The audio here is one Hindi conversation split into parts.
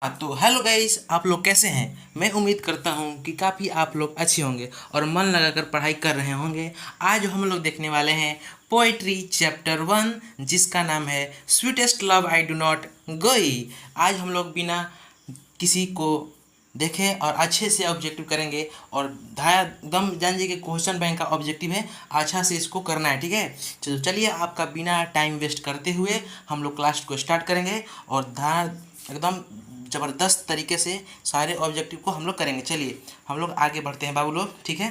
हाँ तो हेलो गाइस, आप लोग कैसे हैं। मैं उम्मीद करता हूँ कि काफ़ी आप लोग अच्छे होंगे और मन लगाकर पढ़ाई कर रहे होंगे। आज हम लोग देखने वाले हैं पोइट्री चैप्टर 1, जिसका नाम है sweetest love I do not गई। आज हम लोग बिना किसी को देखे और अच्छे से ऑब्जेक्टिव करेंगे और धाया दम जान जाइए कि क्वेश्चन बैंक का ऑब्जेक्टिव है, अच्छा से इसको करना है। ठीक है, चलो चलिए आपका बिना टाइम वेस्ट करते हुए हम लोग क्लास को स्टार्ट करेंगे और धा एकदम ज़बरदस्त तरीके से सारे ऑब्जेक्टिव को हम लोग करेंगे। चलिए हम लोग आगे बढ़ते हैं बाबू लोग। ठीक है,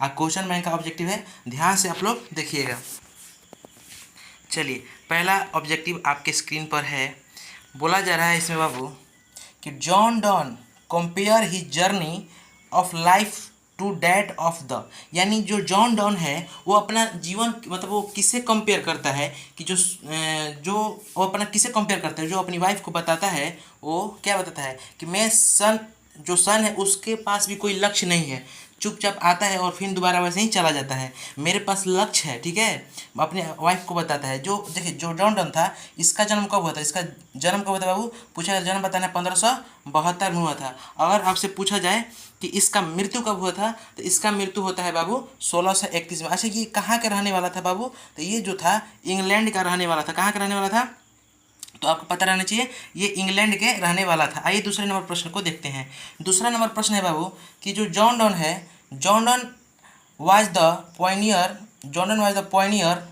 क्वेश्चन बैंक का ऑब्जेक्टिव है, ध्यान से आप लोग देखिएगा। चलिए पहला ऑब्जेक्टिव आपके स्क्रीन पर है। बोला जा रहा है इसमें बाबू कि John Donne compare his journey of life to that of the, यानी जो जॉन डॉन है वो अपना जीवन मतलब वो किससे कंपेयर करता है कि जो वो अपना किससे कंपेयर करता है, जो अपनी वाइफ को बताता है वो क्या बताता है कि मैं सन, जो सन है उसके पास भी कोई लक्ष्य नहीं है, चुपचाप आता है और फिर दोबारा वैसे ही चला जाता है, मेरे पास लक्ष्य है। ठीक है, अपने वाइफ को बताता है। जो देखिए जो जॉन डन था, इसका जन्म कब हुआ था, इसका जन्म कब हुआ था बाबू, पूछा जन्म बताना 1572 में हुआ था। अगर आपसे पूछा जाए कि इसका मृत्यु कब हुआ था, तो इसका मृत्यु होता है बाबू 1631 में। अच्छा ये कहाँ का रहने वाला था बाबू, तो ये जो था इंग्लैंड का रहने वाला था। कहाँ का रहने वाला था, तो आपको पता रहना चाहिए ये इंग्लैंड के रहने वाला था। आइए दूसरे नंबर प्रश्न को देखते हैं। दूसरा नंबर प्रश्न है बाबू कि जो जॉन डॉन है, John Donne was the pioneer, John Donne was the pioneer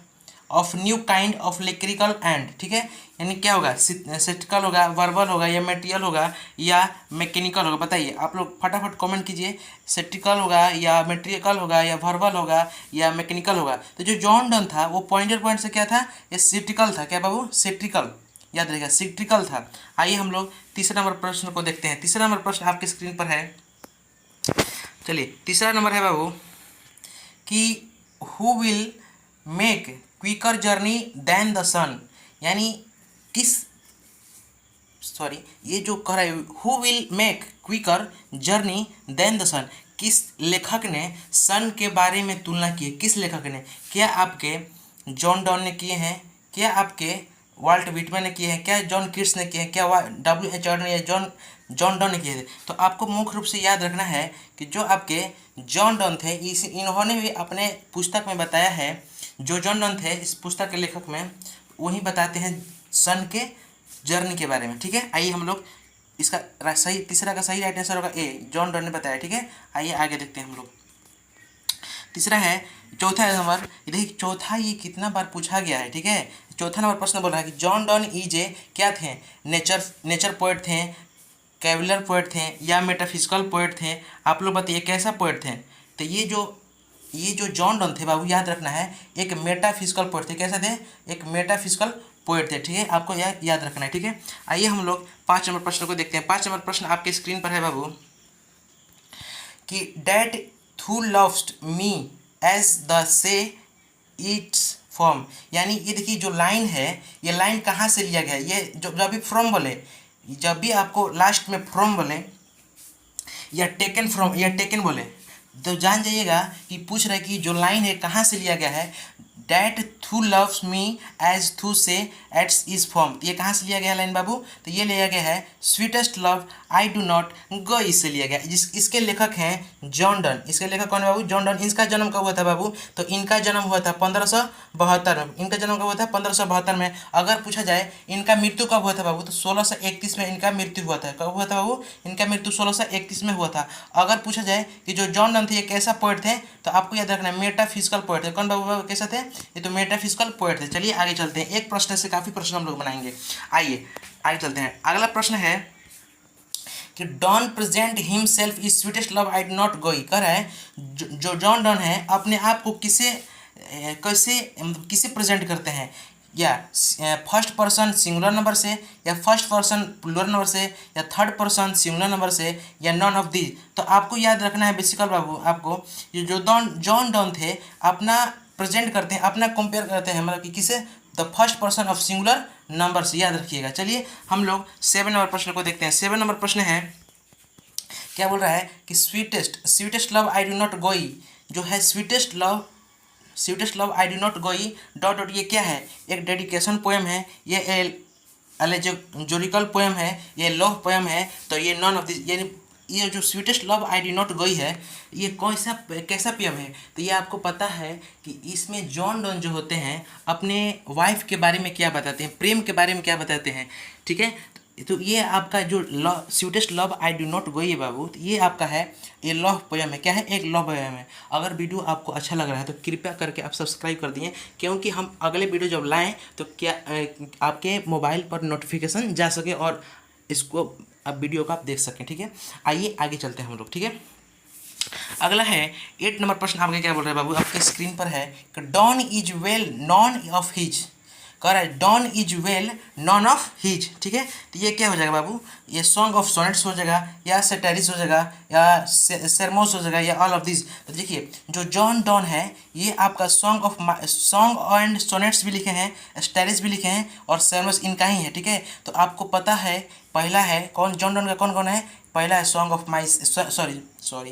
of new kind of lyrical and. ठीक है, यानी क्या होगा, सेटिकल होगा, वर्बल होगा या मेटेरियल होगा या मैकेनिकल होगा। बताइए आप लोग फटाफट कमेंट कीजिए, सेटिकल होगा या मेटेरियल होगा या वर्बल होगा या मैकेनिकल होगा। तो जो जॉन डन था वो पॉइंटर पॉइंट से क्या था, ये सेटिकल था। क्या बाबू, सेट्रिकल, याद रहेगा सिट्रिकल था। आइए हम लोग तीसरा नंबर प्रश्न को देखते हैं। तीसरा नंबर प्रश्न आपके स्क्रीन पर है। चलिए तीसरा नंबर है बाबू कि who will make quicker journey than the sun, यानी किस, सॉरी ये जो कह रहा है who will make quicker journey than the sun, किस लेखक ने सन के बारे में तुलना की है, किस लेखक ने, क्या आपके जॉन डॉन ने किए हैं, क्या आपके वाल्ट विटमैन ने किए हैं, क्या जॉन कीट्स ने किए हैं, क्या W.H. ने या जॉन जॉन डॉन ने किए थे। तो आपको मुख्य रूप से याद रखना है कि जो आपके जॉन डॉन थे इन्होंने भी अपने पुस्तक में बताया है, जो जॉन डॉन थे इस पुस्तक के लेखक में वही बताते हैं सन के जर्नी के बारे में। ठीक है, आइए हम लोग इसका सही, तीसरा का सही राइट आंसर होगा ए, जॉन डॉन ने बताया। ठीक है, आइए आगे देखते हैं हम लोग। तीसरा है, चौथा नंबर, देखिए चौथा ये कितना बार पूछा गया है। ठीक है, चौथा नंबर प्रश्न बोल रहा है कि जॉन डॉन ईजे क्या थे, नेचर पोएट थे, कैवलर पोएट थे या मेटाफिजिकल पोएट थे। आप लोग बताइए कैसा पोएट थे। तो ये जो जॉन डॉन थे बाबू, याद रखना है एक मेटाफिजिकल पोएट थे। कैसे थे, एक मेटाफिजिकल पोएट थे। ठीक है, आपको यह याद रखना है। ठीक है, आइए हम लोग 5 नंबर प्रश्न को देखते हैं। 5 नंबर प्रश्न आपके स्क्रीन पर है बाबू कि डैट थू लव्स्ट मी एज द से इट्स फॉर्म, यानी ये देखिए जो लाइन है, ये लाइन कहाँ से लिया गया है, ये जब भी फ्रॉम बोले, जब भी आपको लास्ट में फ्रॉम बोले या टेकन फ्रॉम या टेकन बोले, तो जान जाइएगा कि पूछ रहा है कि जो लाइन है कहाँ से लिया गया है। डैट थू लव्स मी एज थू से एट्स इज फॉर्म, ये कहाँ से लिया गया है लाइन बाबू, तो ये लिया गया है sweetest love I do not go, इससे लिया गया। इसके लेखक हैं जॉन डन। इसके लेखक कौन है बाबू, जॉन डन। इनका जन्म कब हुआ था बाबू, तो इनका जन्म हुआ था 1572 में। इनका जन्म कब हुआ था, 1572 में। अगर पूछा जाए इनका मृत्यु कब हुआ था बाबू, तो 1631 में इनका मृत्यु हुआ था। कब हुआ था बाबू, इनका मृत्यु 1631 में हुआ था। अगर पूछा जाए कि जो जॉन डन थे ये कैसा पोएट थे, तो आपको याद रखना है मेटाफिजिकल पोएट थे। कौन बाबू कैसा थे, ये तो मेटाफिजिकल पोएट थे। चलिए आगे चलते हैं, एक प्रश्न से काफ़ी प्रश्न हम लोग बनाएंगे। आइए आगे चलते हैं। अगला प्रश्न है कि Donne present himself is sweetest love I do not go, कह रहा है जो जॉन डॉन है अपने आप को किसे प्रेजेंट करते हैं, या फर्स्ट पर्सन सिंगुलर नंबर से, या फर्स्ट पर्सन प्लूरल नंबर से, या थर्ड पर्सन सिंगुलर नंबर से, या नॉन ऑफ दीज। तो आपको याद रखना है बेसिकल बाबू, आपको ये जो जॉन डॉन थे अपना प्रेजेंट करते हैं, अपना कंपेयर करते हैं, मतलब कि किसे, the first person of singular number से, याद रखिएगा। चलिए हम लोग 7 नंबर प्रश्न को देखते हैं। 7 नंबर प्रश्न है, क्या बोल रहा है कि sweetest love I do not गोई, जो है sweetest love I do not गोई डॉट डॉट, ये क्या है, एक डेडिकेशन पोएम है। ये एलेजेरिकल पोएम है, ये लव पोएम है, तो ये नॉन ऑफ दिस, यानी ये जो sweetest love I did not गोई है, ये कैसा कैसा पोएम है, तो ये आपको पता है कि इसमें जॉन डॉन जो होते हैं अपने वाइफ के बारे में क्या बताते हैं, प्रेम के बारे में क्या बताते हैं, ठीक है। तो ये आपका जो love sweetest love I do not गोई है बाबू, तो ये आपका है, ये लव पोएम है, क्या है, एक लव पोएम है। अगर वीडियो आपको अच्छा लग रहा है तो कृपया करके आप सब्सक्राइब कर दिए, क्योंकि हम अगले वीडियो जब लाएं तो क्या आपके मोबाइल पर नोटिफिकेशन जा सके और इसको अब वीडियो को आप देख सकें, ठीक है। आइए आगे चलते हैं हम लोग, ठीक है। अगला है 8 नंबर प्रश्न, आपके क्या बोल रहे हैं बाबू, आपके स्क्रीन पर है कि Donne is well known of his, कह रहा है Donne is well known of his, ठीक है। तो ये क्या हो जाएगा बाबू, ये सॉन्ग ऑफ सोनेट्स हो जाएगा, या सेटेरिस हो जाएगा, या सेरमोस हो जाएगा, या ऑल ऑफ दिस। तो देखिए जो जॉन डॉन है ये आपका सॉन्ग एंड सोनेट्स भी लिखे हैं, स्टेरिस भी लिखे हैं, और सेरमोस इनका ही है, ठीक है। तो आपको पता है पहला है कौन, जॉन डॉन का कौन कौन है, पहला है सॉन्ग ऑफ माई सॉरी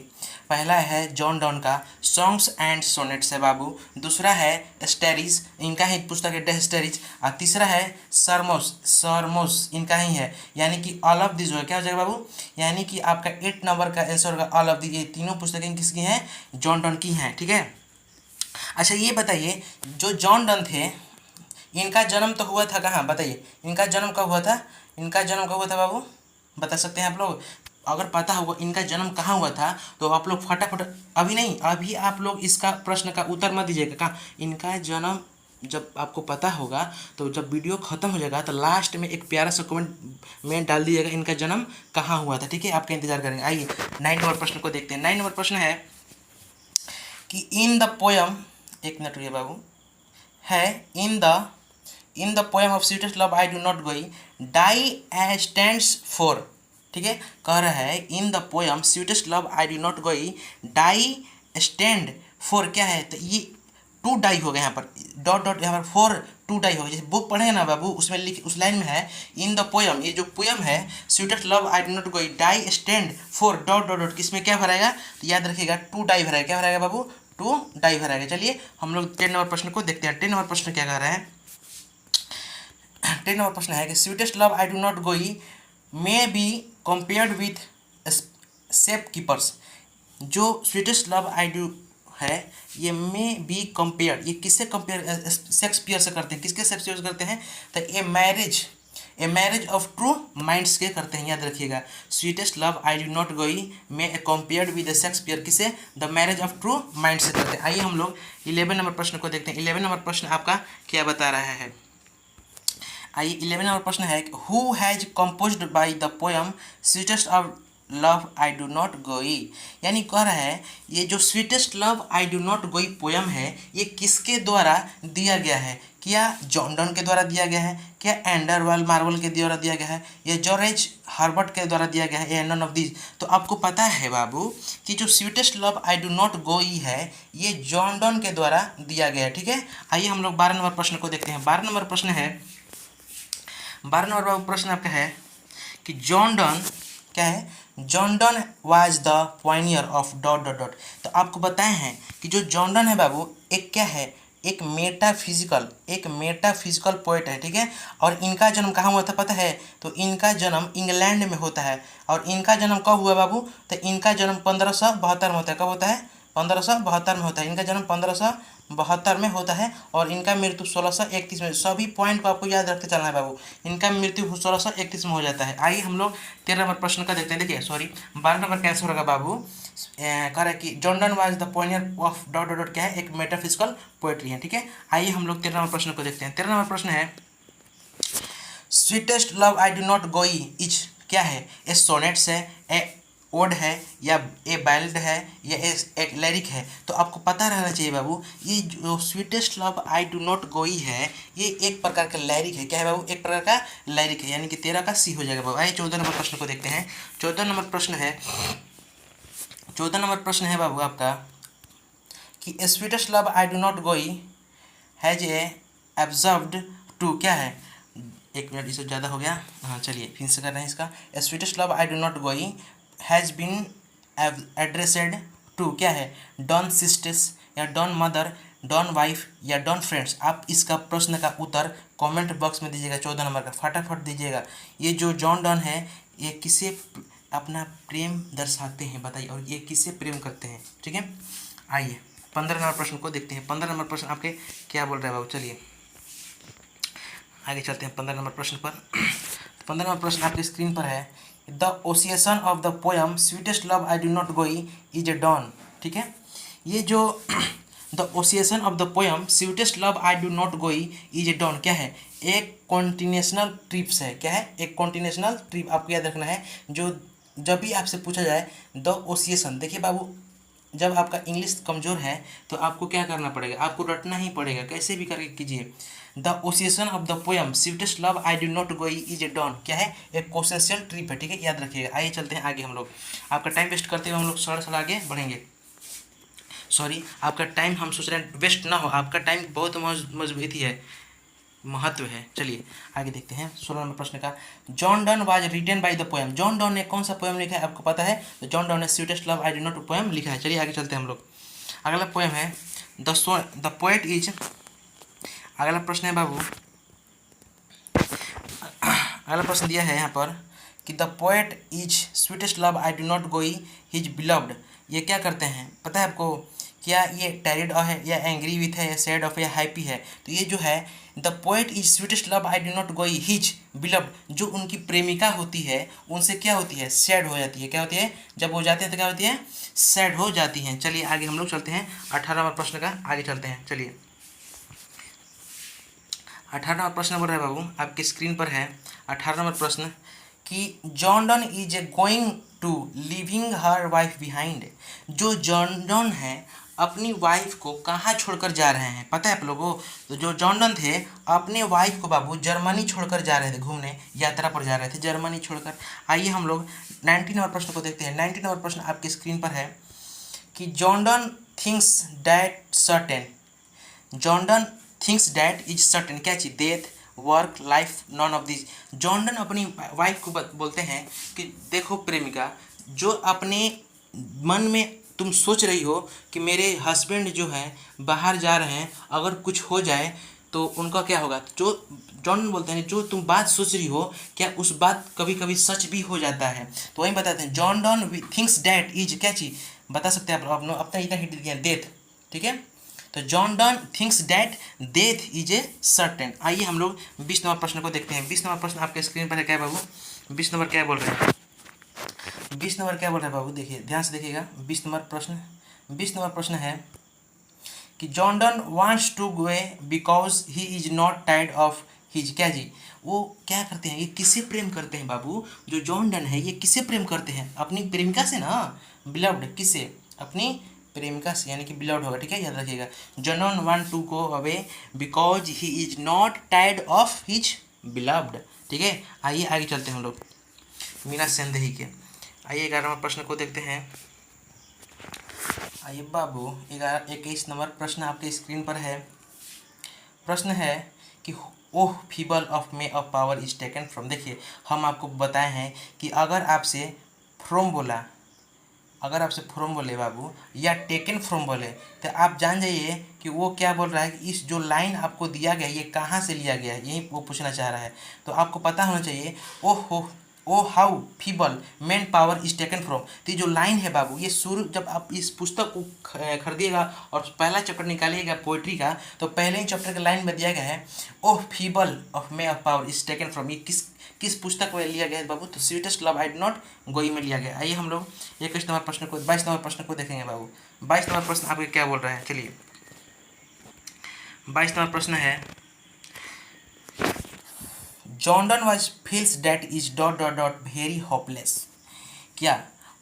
पहला है जॉन डॉन का सॉन्ग्स एंड सोनेट्स है बाबू, दूसरा है स्टेरिस, इनका ही पुस्तक है डे स्टेरिस, और तीसरा है सरमोस इनका ही है, यानी कि ऑल ऑफ दिस जो है क्या हो जाएगा बाबू, यानी कि आपका 8 नंबर का आंसर होगा ऑल ऑफ दिस। ये तीनों पुस्तकें किसकी हैं, जॉन डॉन की हैं, ठीक है। अच्छा ये बताइए जो जॉन डॉन थे इनका जन्म तो हुआ था कहाँ, बताइए इनका जन्म कब हुआ था, इनका जन्म कब हुआ था बाबू, बता सकते हैं आप लोग, अगर पता होगा इनका जन्म कहाँ हुआ था तो आप लोग फटाफट, अभी नहीं अभी आप लोग इसका प्रश्न का उत्तर मत दीजिएगा, कहाँ इनका जन्म, जब आपको पता होगा तो जब वीडियो खत्म हो जाएगा तो लास्ट में एक प्यारा सा कमेंट में डाल दीजिएगा इनका जन्म कहाँ हुआ था, ठीक है। आपका इंतजार करेंगे। आइए 9 नंबर प्रश्न को देखते हैं। 9 नंबर प्रश्न है कि इन द पोयम, एक मिनट रुकिए बाबू, है in the poem of sweetest love I do not go die stands for, ठीक है। कह रहा है in the poem sweetest love I do not go die stand for, क्या है, तो ये टू डाई हो गया यहाँ पर, डॉट डॉट यहाँ पर फॉर टू डाई हो गया। जैसे बुक पढ़ेंगे ना बाबू उसमें उस लाइन में है इन द पोएम, ये जो पोएम है sweetest love I do not go die stand for dot dot dot, किसमें क्या भराएगा, तो याद रखिएगा टू डाई भराएगा, क्या भराएगा बाबू, टू डाई भराएगा। चलिए हम लोग 10 नंबर प्रश्न को देखते हैं। 10 नंबर प्रश्न क्या कह रहे हैं, 10 नंबर प्रश्न है कि sweetest love I do not go may be compared with safe keepers, जो स्वीटेस्ट लव आई डू है ये मे बी कंपेयर्ड, ये किससे कंपेयर, शेक्सपियर से करते हैं, किसके शेक्सपियर से करते हैं, तो a marriage of true minds के करते हैं, याद रखिएगा। Sweetest love I do not go में कंपेयर्ड विद शेक्सपियर, किसे, the marriage of true mind से करते हैं। आइए हम लोग 11 नंबर प्रश्न को देखते हैं। 11 नंबर प्रश्न आपका क्या बता रहा है, आइए 11 नंबर प्रश्न है who has composed bye the poem sweetest of love I do not गोई, यानी कह रहा है ये जो sweetest love I do not गोई पोएम है ये किसके द्वारा दिया गया है, क्या जॉन डॉन के द्वारा दिया गया है, क्या एंडरवाल मार्वल के द्वारा दिया गया है, या जॉर्ज हर्बर्ट के द्वारा दिया गया है, या नन ऑफ दिस। तो आपको पता है बाबू कि जो sweetest love I do not गोई है ये जॉन डॉन के द्वारा दिया गया है, ठीक है। आइए हम लोग 12 नंबर प्रश्न को देखते हैं। 12 नंबर प्रश्न है, 12 नंबर बाबू प्रश्न आपका है कि जॉन डॉन, क्या है, John Donne was the pioneer of dot dot dot. तो आपको बताए हैं कि जो जॉन डॉन है बाबू एक क्या है, एक मेटाफिजिकल पोएट है, ठीक है। और इनका जन्म कहाँ हुआ था पता है, तो इनका जन्म इंग्लैंड में होता है। और इनका जन्म कब हुआ बाबू, तो इनका जन्म 1572 में होता है। कब होता है, 1572 में होता है। इनका जन्म 1572 में होता है और इनका मृत्यु 1631 में। सभी पॉइंट को आपको याद रखते चलना है बाबू। इनका मृत्यु 1631 में हो जाता है। आइए हम लोग 13 नंबर प्रश्न का देखते हैं। देखिए 12 नंबर का आंसर होगा बाबू, कह रहा है कि John Donne was the pioneer of dot dot dot, क्या है, एक मेटाफिजिकल पोएट्री है, ठीक है। आइए हम लोग 13 नंबर प्रश्न को देखते हैं। 13 नंबर प्रश्न है sweetest love I do not go is, क्या है, ए सोनेट्स है, ए ओड है, या ए बैलेड है, या एक लिरिक है। तो आपको पता रहना चाहिए बाबू ये जो sweetest love I do not गोई है ये एक प्रकार का लिरिक है। क्या है बाबू, एक प्रकार का लिरिक है, यानी कि 13 का सी हो जाएगा बाबू। आइए 14 नंबर प्रश्न को देखते हैं। 14 नंबर प्रश्न है, 14 नंबर प्रश्न है बाबू आपका कि sweetest love I do not गोई हैज ए एब्जर्व्ड टू, क्या है, एक मिनट इससे ज़्यादा हो गया, हाँ चलिए फिर से कर रहे हैं इसका। Sweetest love I do not गोई हैज़ बीन एड्रेसेड टू, क्या है, डॉन सिस्टर्स या डॉन मदर डॉन वाइफ या डॉन फ्रेंड्स, आप इसका प्रश्न का उत्तर कमेंट बॉक्स में दीजिएगा। 14 नंबर का फटाफट दीजिएगा। ये जो जॉन डॉन है ये किसे अपना प्रेम दर्शाते हैं बताइए, और ये किससे प्रेम करते हैं, ठीक है। आइए 15 नंबर प्रश्न को देखते हैं। 15 नंबर प्रश्न आपके क्या बोल रहे हैं बाबू, चलिए आगे चलते हैं 15 नंबर प्रश्न पर। 15 नंबर प्रश्न आपकी स्क्रीन पर है, the occasion of the poem sweetest love I do not go is a Donne, ठीक है। ये जो the occasion of the poem sweetest love I do not go is a Donne क्या है, एक कॉन्टिनेशनल ट्रिप्स है। क्या है, एक कॉन्टिनेशनल ट्रिप। आपको याद रखना है, जो जब भी आपसे पूछा जाए द ओसिएशन, देखिए बाबू जब आपका इंग्लिश कमज़ोर है तो आपको क्या करना पड़ेगा, आपको रटना ही पड़ेगा, कैसे भी करके कीजिए। The occasion of the poem sweetest love I do not go is a Donne क्या है, एक कोसेंशियल ट्रिप है, ठीक है, याद रखिएगा। आइए चलते हैं आगे हम लोग, आपका टाइम वेस्ट करते हुए हम लोग थोड़ा आगे बढ़ेंगे। सॉरी, आपका टाइम हम सोच रहे हैं वेस्ट ना हो, आपका टाइम बहुत मजबूती है, महत्व है। चलिए आगे देखते हैं 16 नंबर प्रश्न का। John Donne was written by the poem, John Donne ने कौन सा पोएम लिखा है आपको पता है, तो जॉन डन ने sweetest love I do not poem लिखा है। चलिए आगे चलते हैं हम लोग। अगला पोएम है द पोएट इज, अगला प्रश्न है बाबू, अगला प्रश्न दिया है यहाँ पर कि the poet is sweetest love I do not गोई हिज बिलव्ड, ये क्या करते हैं पता है आपको, क्या ये टैरिड है या एंग्री विथ है या सैड ऑफ या हैप्पी है, तो ये जो है the poet is sweetest love I do not गोई हिज बिलव्ड, जो उनकी प्रेमिका होती है उनसे क्या होती है, सैड हो जाती है। क्या होती है, जब हो जाते हैं तो क्या होती है, सैड हो जाती हैं। चलिए आगे हम लोग चलते हैं 18 नंबर प्रश्न का, आगे चलते हैं। चलिए 18 नंबर प्रश्न बोल रहे हैं बाबू, आपकी स्क्रीन पर है 18 नंबर प्रश्न कि John Donne is a going to living her wife behind, जो जॉन डन है अपनी वाइफ को कहाँ छोड़कर जा रहे हैं पता है आप लोगों, तो जो जॉन डन थे अपने वाइफ को बाबू जर्मनी छोड़कर जा रहे थे, घूमने यात्रा पर जा रहे थे जर्मनी छोड़कर। आइए हम लोग 19 नंबर प्रश्न को देखते हैं। 19 नंबर प्रश्न आपकी स्क्रीन पर है कि John done thinks that certain, John Donne thinks that is certain क्या चीज, death work life none of this. John Donne अपनी वाइफ को बोलते हैं कि देखो प्रेमिका, जो अपने मन में तुम सोच रही हो कि मेरे हस्बैंड जो हैं बाहर जा रहे हैं, अगर कुछ हो जाए तो उनका क्या होगा, जो जॉन डन बोलते हैं जो तुम बात सोच रही हो क्या उस बात कभी कभी सच भी हो जाता है। तो वही बताते हैं John Donne thinks that is क्या चीज, बता सकते हैं आप अपना इतना हिंट दिया, डेथ, ठीक है। तो John Donne thinks that death is a certain. आइए हम लोग 20 नंबर प्रश्न को देखते हैं। 20 नंबर प्रश्न आपके स्क्रीन पर है, क्या बाबू 20 नंबर क्या बोल रहे हैं, 20 नंबर क्या बोल रहे हैं बाबू, देखिए ध्यान से देखिएगा। 20 नंबर प्रश्न, 20 नंबर प्रश्न है कि John Donne wants to go because he is not tired of his क्या जी, वो क्या करते हैं, ये किससे प्रेम करते हैं बाबू, जो जॉन डन है ये किससे प्रेम करते हैं, अपनी प्रेमिका से ना, बिलव्ड किससे, अपनी प्रेमिका से, यानी कि बिलव्ड होगा, ठीक है, याद रखिएगा। John Donne want to go away because he is not tired of his beloved, ठीक है। आइए आगे चलते हैं हम लोग मीना सेंधही के। आइए 11वां प्रश्न को देखते हैं। आइए बाबू 21 नंबर प्रश्न आपके स्क्रीन पर है। प्रश्न है कि oh feeble of may of power is taken from, देखिए हम आपको बताए हैं कि अगर आपसे फ्रॉम बोला, अगर आपसे फ्रॉम बोले बाबू या टेकन फ्रॉम बोले तो आप जान जाइए कि वो क्या बोल रहा है, कि इस जो लाइन आपको दिया गया ये कहाँ से लिया गया है, यही वो पूछना चाह रहा है। तो आपको पता होना चाहिए o how feeble man power is taken from. तो ये जो लाइन है बाबू, ये शुरू जब आप इस पुस्तक को खरीदिएगा और पहला चैप्टर निकालिएगा पोइट्री का, तो पहले ही चैप्टर के लाइन में दिया गया है oh feeble of may of power is taken from, ये किस पुस्तक में लिया गया है बाबू, तो sweetest love I do not go में लिया गया। आइए हम लोग 21 नंबर प्रश्न को 22 नंबर प्रश्न को देखेंगे बाबू। 22 नंबर प्रश्न आपके क्या बोल रहे हैं, चलिए 22 नंबर प्रश्न है John Donne was feels that is dot dot dot very hopeless, क्या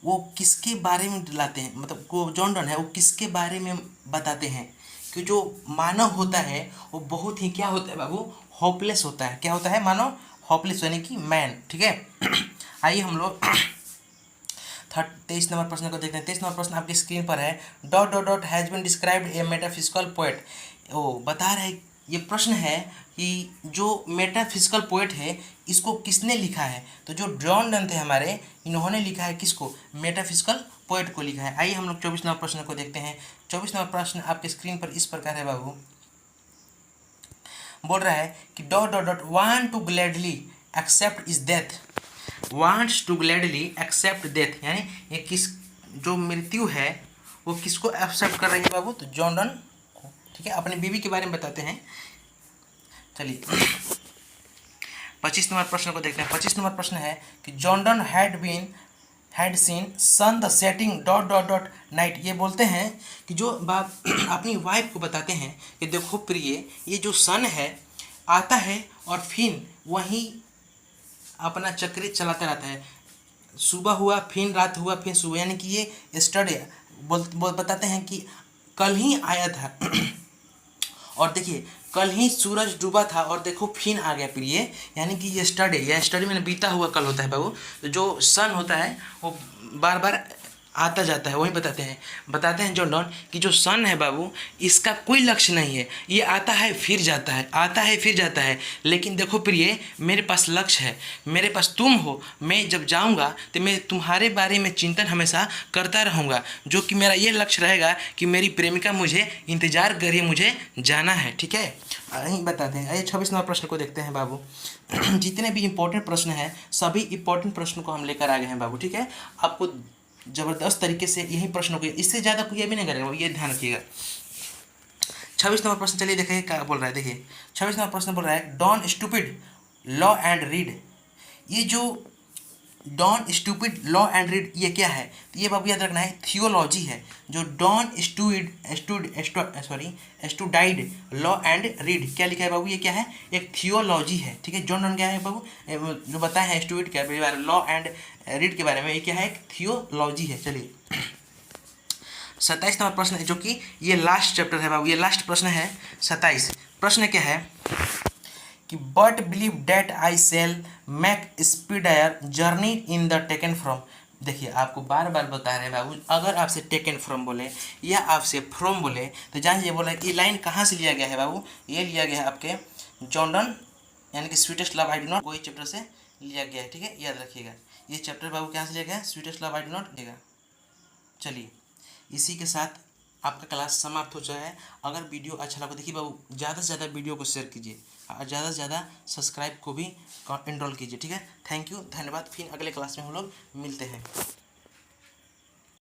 वो किसके बारे में दिलाते हैं, मतलब वो जॉन डन है वो किसके बारे में बताते हैं कि जो मानव होता है वो बहुत ही क्या होता है बाबू, होपलेस होता है। क्या होता है मानव, होपलेस यानी कि मैन, ठीक है। आइए हम लोग 23 नंबर प्रश्न को देखते हैं। 23 नंबर प्रश्न आपकी स्क्रीन पर है dot dot dot has been described a metaphysical poet, वो बता रहा है ये प्रश्न है कि जो मेटाफिजिकल पोएट है इसको किसने लिखा है। तो जो जॉन डन थे हमारे, इन्होंने लिखा है किसको, मेटाफिजिकल पोएट को लिखा है। आइए हम लोग 24 नंबर प्रश्न को देखते हैं। 24 नंबर प्रश्न आपके स्क्रीन पर इस प्रकार है बाबू, बोल रहा है कि dot dot dot want to gladly accept is death, wants to gladly accept death, यानी ये किस, जो मृत्यु है वो किसको एक्सेप्ट कर रही है बाबू, तो जॉन डन को। ठीक है, अपनी बीवी के बारे में बताते हैं। चलिए 25 नंबर प्रश्न को देखते हैं। 25 नंबर प्रश्न है कि John Donne had seen sun the setting dot dot dot night. ये बोलते हैं कि जो बाप अपनी वाइफ को बताते हैं कि देखो प्रिय, ये जो सन है आता है और फिर वहीं अपना चक्र चलाता रहता है, सुबह हुआ फिर रात हुआ फिर सुबह, यानी कि ये स्टडी बताते हैं कि कल ही आया था और देखिए कल ही सूरज डूबा था और देखो फिर आ गया प्रिय, यानी कि ये स्टडी, या स्टडी में बीता हुआ कल होता है बाबू। तो जो सन होता है वो बार बार आता जाता है, वही बताते हैं जॉन डन कि जो सन है बाबू इसका कोई लक्ष्य नहीं है, ये आता है फिर जाता है, आता है फिर जाता है, लेकिन देखो प्रिय मेरे पास लक्ष्य है, मेरे पास तुम हो, मैं जब जाऊंगा तो मैं तुम्हारे बारे में चिंतन हमेशा करता रहूँगा, जो कि मेरा ये लक्ष्य रहेगा कि मेरी प्रेमिका मुझे इंतज़ार करिए, मुझे जाना है। ठीक है, यही बताते हैं। आइए 26 नंबर प्रश्न को देखते हैं बाबू। जितने भी इंपॉर्टेंट प्रश्न हैं सभी इंपॉर्टेंट प्रश्नों को हम लेकर आ गए हैं बाबू। ठीक है, आपको ज़बरदस्त तरीके से यही प्रश्नों को, इससे ज़्यादा कोई ये भी नहीं करेगा, ये ध्यान रखिएगा। 26 नंबर प्रश्न, चलिए देखिए क्या बोल रहा है। देखिए 26 नंबर प्रश्न बोल रहा है Donne stupid law and read. ये जो Donne stupid law and read ये क्या है, तो ये बाबू याद रखना है थियोलॉजी है। जो डॉन स्टूडाइड लॉ एंड रीड क्या लिखा है बाबू, ये क्या है, एक थियोलॉजी है। ठीक है, जॉन डॉन क्या है बाबू, जो बताया है स्टूपिड क्या है, लॉ एंड रीड के बारे में, ये क्या है, एक थियोलॉजी है। चलिए 27 नंबर प्रश्न है, जो कि ये लास्ट चैप्टर है बाबू, ये लास्ट प्रश्न है 27। प्रश्न क्या है कि but believe that I shall make speedier journey in the taken from. देखिए आपको बार बार बता रहे हैं बाबू, अगर आपसे टेकन फ्रॉम बोले या आपसे फ्रॉम बोले तो जान ये बोला ये लाइन कहाँ से लिया गया है बाबू, ये लिया गया है आपके जॉन डन यानी कि sweetest love I do not, वही चैप्टर से लिया गया है। ठीक है, याद रखिएगा ये चैप्टर बाबू कहाँ से लिया गया है, sweetest love I do not लिएगा। चलिए इसी के साथ आपका क्लास समाप्त हो जाए। अगर वीडियो अच्छा लगा, देखिए बाबू ज़्यादा से ज़्यादा वीडियो को शेयर कीजिए और ज़्यादा से ज़्यादा सब्सक्राइब को भी इनरोल कीजिए। ठीक है, थैंक यू, धन्यवाद। फिर अगले क्लास में हम लोग मिलते हैं।